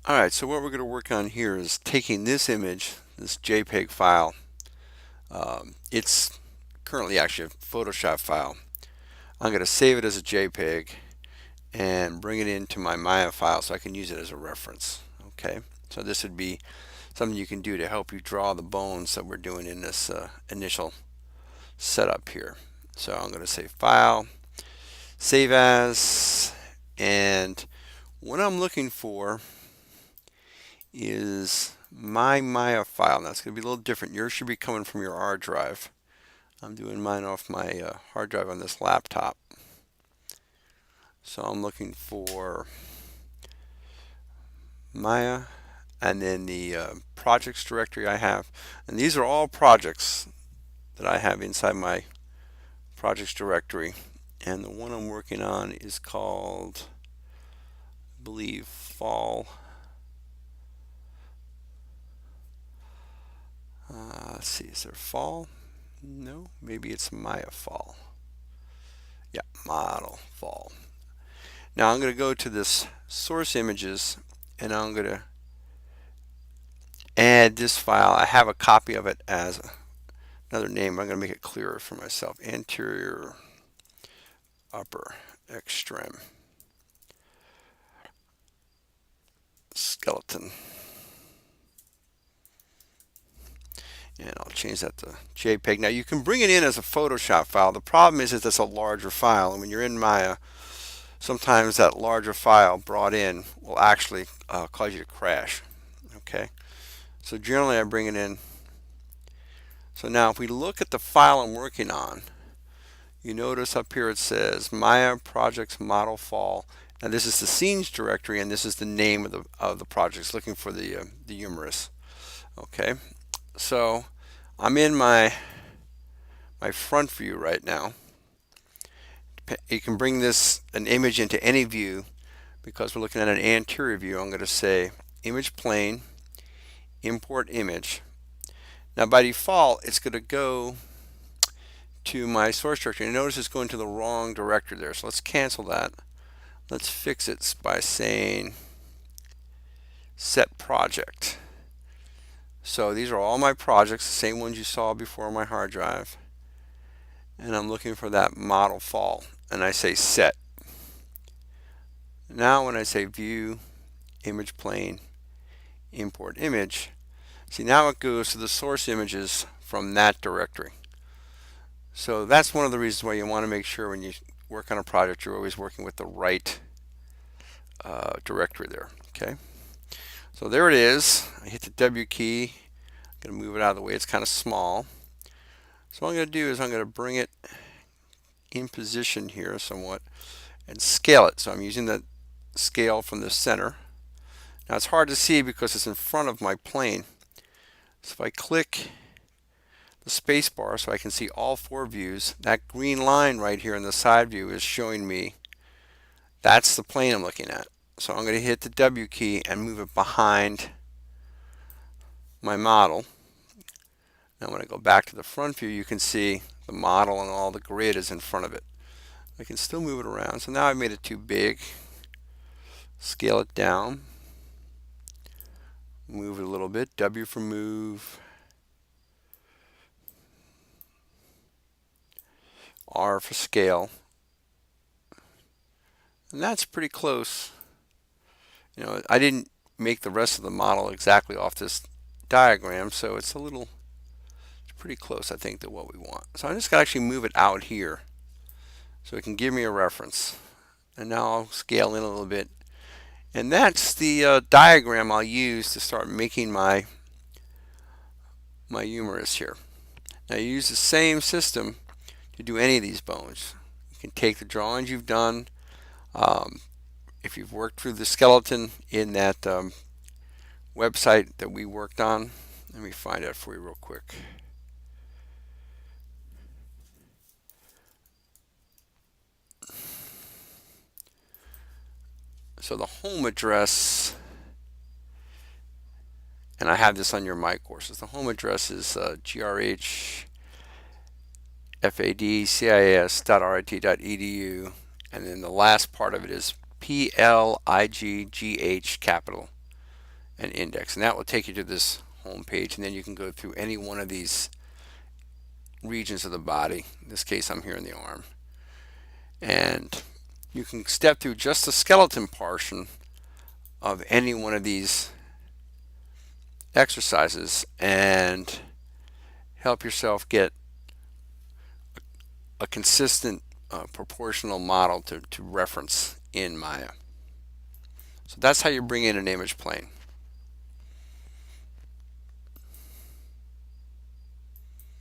Alright, so what we're going to work on here is taking this image, this JPEG file. It's currently actually a Photoshop file. I'm going to save it as a JPEG and bring it into my Maya file so I can use it as a reference. Okay, so this would be something you can do to help you draw the bones that we're doing in this initial setup here. So I'm going to say File, Save As, and what I'm looking for is my Maya file. Now it's going to be a little different. Yours should be coming from your hard drive. I'm doing mine off my hard drive on this laptop. So I'm looking for Maya and then the projects directory I have. And these are all projects that I have inside my projects directory. And the one I'm working on is called, I believe, Fall. Let's see, is there Fall? No, maybe it's Maya Fall. Yeah, Model Fall. Now I'm going to go to this source images and I'm going to add this file. I have a copy of it as another name. I'm going to make it clearer for myself. Anterior upper extreme skeleton. And I'll change that to JPEG. Now you can bring it in as a Photoshop file. The problem is that it's a larger file, and when you're in Maya, sometimes that larger file brought in will actually cause you to crash. Okay, so generally I bring it in. So now if we look at the file I'm working on, you notice up here it says Maya Projects Model Fall. Now this is the scenes directory, and this is the name of the projects. Looking for the humerus. Okay, so I'm in my front view right now. You can bring an image into any view. Because we're looking at an anterior view, I'm going to say image plane, import image. Now by default, it's going to go to my source directory. And notice it's going to the wrong directory there. So let's cancel that. Let's fix it by saying set project. So these are all my projects, the same ones you saw before on my hard drive. And I'm looking for that model fall. And I say set. Now when I say view, image plane, import image, see now it goes to the source images from that directory. So that's one of the reasons why you want to make sure when you work on a project you're always working with the right directory there. Okay, so there it is. I hit the W key. I'm going to move it out of the way. It's kind of small. So what I'm going to do is I'm going to bring it in position here somewhat and scale it. So I'm using the scale from the center. Now it's hard to see because it's in front of my plane. So if I click the space bar so I can see all four views, that green line right here in the side view is showing me that's the plane I'm looking at. So I'm going to hit the W key and move it behind my model. Now when I go back to the front view, you can see the model and all the grid is in front of it. I can still move it around. So now I've made it too big. Scale it down. Move it a little bit. W for move. R for scale. And that's pretty close. You know, I didn't make the rest of the model exactly off this diagram, so it's pretty close, I think, to what we want. So I'm just going to actually move it out here so it can give me a reference. And now I'll scale in a little bit. And that's the diagram I'll use to start making my humerus here. Now you use the same system to do any of these bones. You can take the drawings you've done. If you've worked through the skeleton in that website that we worked on, let me find that for you real quick. So the home address, and I have this on your My Courses, the home address is grhfadcis.rit.edu, and then the last part of it is PLIGGH capital and index, and that will take you to this home page, and then you can go through any one of these regions of the body. In this case, I'm here in the arm, and you can step through just the skeleton portion of any one of these exercises and help yourself get a consistent proportional model to reference in Maya. So that's how you bring in an image plane.